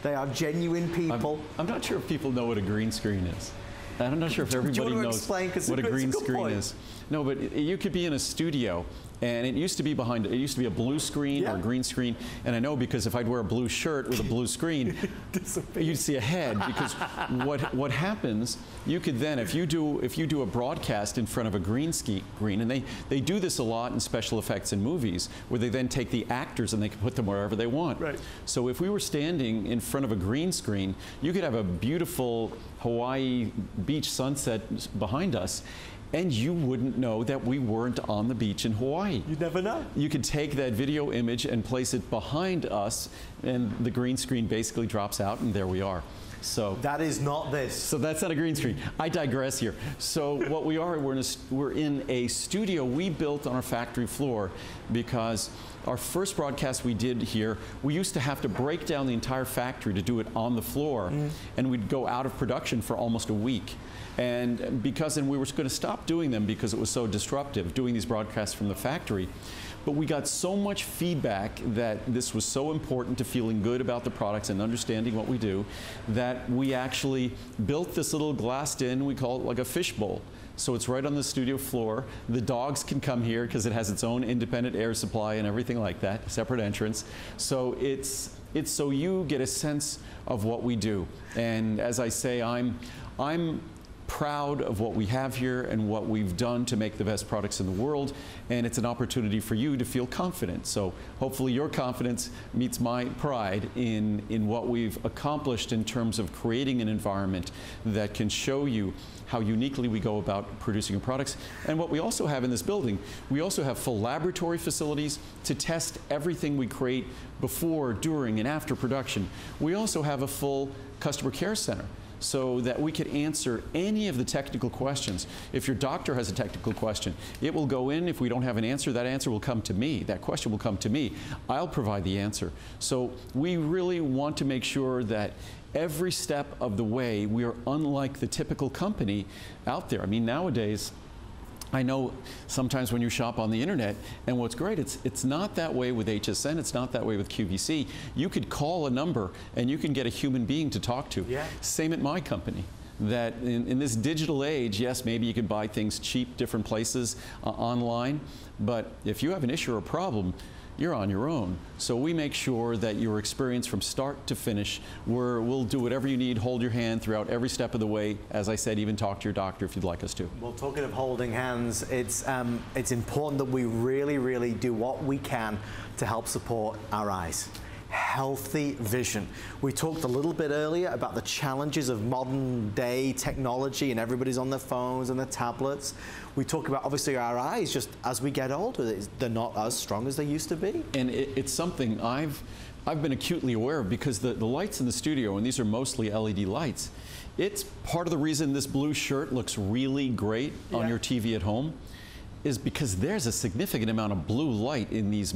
They are genuine people. I'm not sure if people know what a green screen is. I'm not sure if everybody knows what a green screen is. No, but you could be in a studio, and it used to be a blue screen or a green screen. And I know because if I'd wear a blue shirt with a blue screen, you'd see a head. Because what happens, you could then, if you do a broadcast in front of a green screen, and they do this a lot in special effects in movies, where they then take the actors and they can put them wherever they want. Right. So if we were standing in front of a green screen, you could have a beautiful Hawaii beach sunset behind us, and you wouldn't know that we weren't on the beach in Hawaii. You'd never know. You could take that video image and place it behind us, and the green screen basically drops out, and there we are. So that is not this. So that's not a green screen. I digress here. So what we are, we're in a studio we built on our factory floor, because our first broadcast we did here, we used to have to break down the entire factory to do it on the floor, and we'd go out of production for almost a week. And we were going to stop doing them because it was so disruptive, doing these broadcasts from the factory. But we got so much feedback that this was so important to feeling good about the products and understanding what we do, that we actually built this little glassed in, we call it like a fishbowl. So it's right on the studio floor. The dogs can come here because it has its own independent air supply and everything like that, separate entrance. So it's so you get a sense of what we do. And as I say, I'm proud of what we have here and what we've done to make the best products in the world, and it's an opportunity for you to feel confident. So hopefully your confidence meets my pride in what we've accomplished in terms of creating an environment that can show you how uniquely we go about producing our products. And what we also have in this building, we also have full laboratory facilities to test everything we create before, during, and after production. We also have a full customer care center, so that we could answer any of the technical questions. If your doctor has a technical question, it will go in. If we don't have an answer, that answer will come to me. That question will come to me. I'll provide the answer. So we really want to make sure that every step of the way we are unlike the typical company out there. I mean, nowadays, I know sometimes when you shop on the internet, and what's great, it's not that way with HSN, it's not that way with QVC. You could call a number and you can get a human being to talk to. Yeah. Same at my company. That in this digital age, yes, maybe you can buy things cheap, different places online, but if you have an issue or a problem, you're on your own. So we make sure that your experience from start to finish, we'll do whatever you need, hold your hand throughout every step of the way. As I said, even talk to your doctor if you'd like us to. Well, talking of holding hands, it's important that we really, really do what we can to help support our eyes. Healthy vision. We talked a little bit earlier about the challenges of modern day technology, and everybody's on their phones and their tablets. We talk about obviously our eyes, just as we get older, they're not as strong as they used to be. And it's something I've been acutely aware of, because the lights in the studio, and these are mostly LED lights, it's part of the reason this blue shirt looks really great on your TV at home, is because there's a significant amount of blue light in these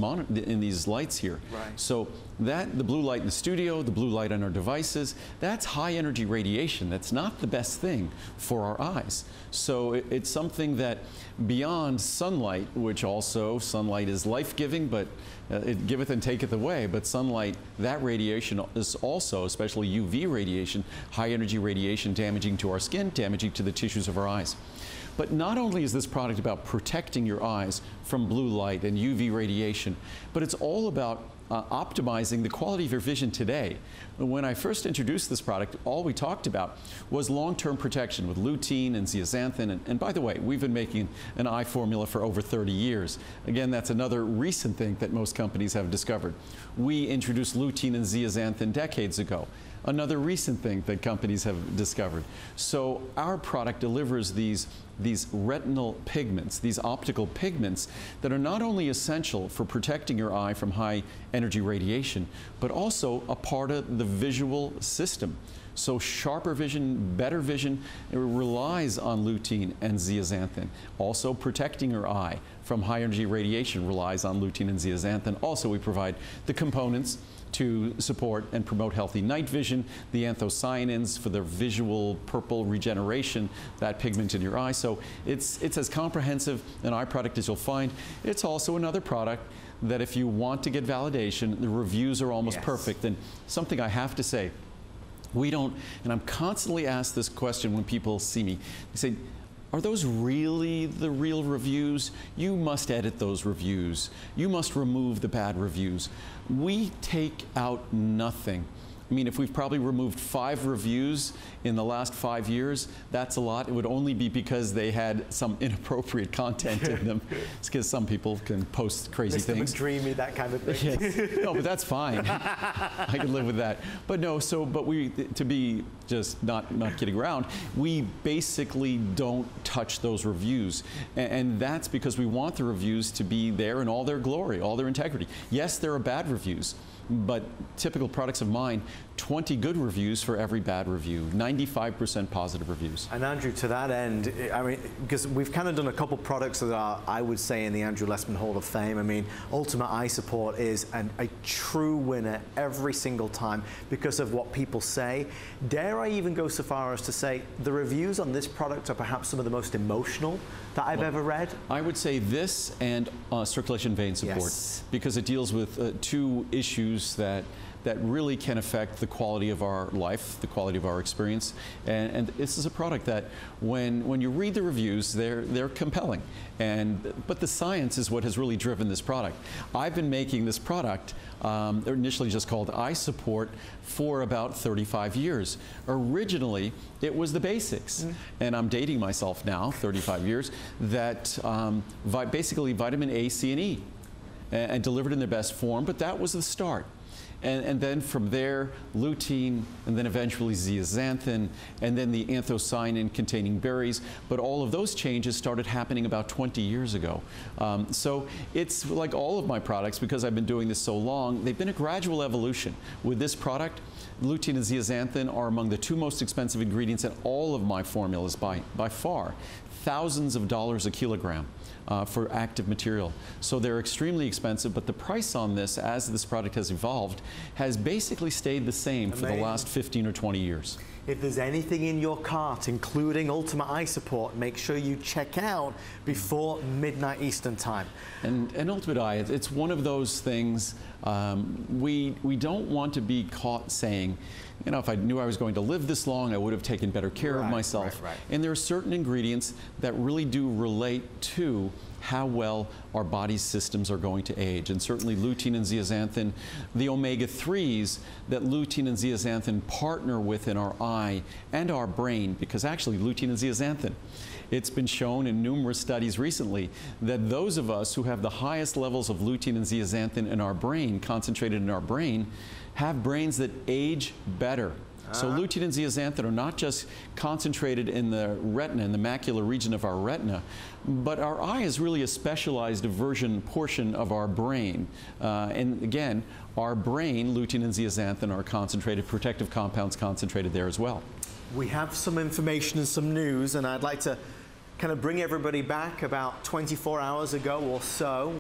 lights here. Right. So the blue light in the studio, the blue light on our devices, that's high energy radiation. That's not the best thing for our eyes. So it's something that beyond sunlight, which also sunlight is life-giving, but it giveth and taketh away. But sunlight, that radiation is also, especially UV radiation, high energy radiation, damaging to our skin, damaging to the tissues of our eyes. But not only is this product about protecting your eyes from blue light and UV radiation, but it's all about optimizing the quality of your vision today. When I first introduced this product, all we talked about was long-term protection with lutein and zeaxanthin. And by the way, we've been making an eye formula for over 30 years. Again, that's another recent thing that most companies have discovered. We introduced lutein and zeaxanthin decades ago. Another recent thing that companies have discovered. So our product delivers these retinal pigments, these optical pigments that are not only essential for protecting your eye from high energy radiation, but also a part of the visual system. So sharper vision, better vision, it relies on lutein and zeaxanthin. Also protecting your eye from high energy radiation relies on lutein and zeaxanthin. Also, we provide the components to support and promote healthy night vision, the anthocyanins for the visual purple regeneration, that pigment in your eye. So it's as comprehensive an eye product as you'll find. It's also another product that if you want to get validation, the reviews are almost perfect. And something I have to say, we don't, and I'm constantly asked this question when people see me, they say, are those really the real reviews? You must edit those reviews. You must remove the bad reviews. We take out nothing. I mean, if we've probably removed 5 reviews in the last 5 years, that's a lot. It would only be because they had some inappropriate content in them. It's because some people can post crazy things. Mr. McDreamy, that kind of thing. Yes. No, but that's fine. I can live with that. But no, but we, to be just not kidding around, we basically don't touch those reviews. And that's because we want the reviews to be there in all their glory, all their integrity. Yes, there are bad reviews, but typical products of mine, 20 good reviews for every bad review, 95% positive reviews. And Andrew, to that end, I mean, because we've kind of done a couple products that are, I would say, in the Andrew Lessman Hall of Fame. I mean, Ultimate Eye Support is a true winner every single time because of what people say. Dare I even go so far as to say the reviews on this product are perhaps some of the most emotional that I've ever read? I would say this and circulation vein support, because it deals with 2 issues that really can affect the quality of our life, the quality of our experience. And this is a product that when you read the reviews, they're compelling. But the science is what has really driven this product. I've been making this product, initially just called Eye Support, for about 35 years. Originally, it was the basics. And I'm dating myself now, 35 years, that basically vitamin A, C, and E, and delivered in their best form, but that was the start. And then from there, lutein, and then eventually zeaxanthin, and then the anthocyanin containing berries. But all of those changes started happening about 20 years ago. So it's like all of my products, because I've been doing this so long, they've been a gradual evolution. With this product, lutein and zeaxanthin are among the 2 most expensive ingredients in all of my formulas by far. Thousands of dollars a kilogram. For active material. So they're extremely expensive, but the price on this, as this product has evolved, has basically stayed the same for the last 15 or 20 years. If there's anything in your cart, including Ultimate Eye Support, make sure you check out before midnight Eastern time. And Ultimate Eye, it's one of those things, we don't want to be caught saying, you know, if I knew I was going to live this long, I would have taken better care of myself. And there are certain ingredients that really do relate to how well our body's systems are going to age. And certainly lutein and zeaxanthin, the omega-3s that lutein and zeaxanthin partner with in our eye and our brain, because actually lutein and zeaxanthin, it's been shown in numerous studies recently that those of us who have the highest levels of lutein and zeaxanthin in our brain, concentrated in our brain, have brains that age better. So lutein and zeaxanthin are not just concentrated in the retina, in the macular region of our retina, but our eye is really a specialized portion of our brain. And again, our brain, lutein and zeaxanthin, are concentrated, protective compounds concentrated there as well. We have some information and some news, and I'd like to kind of bring everybody back about 24 hours ago or so.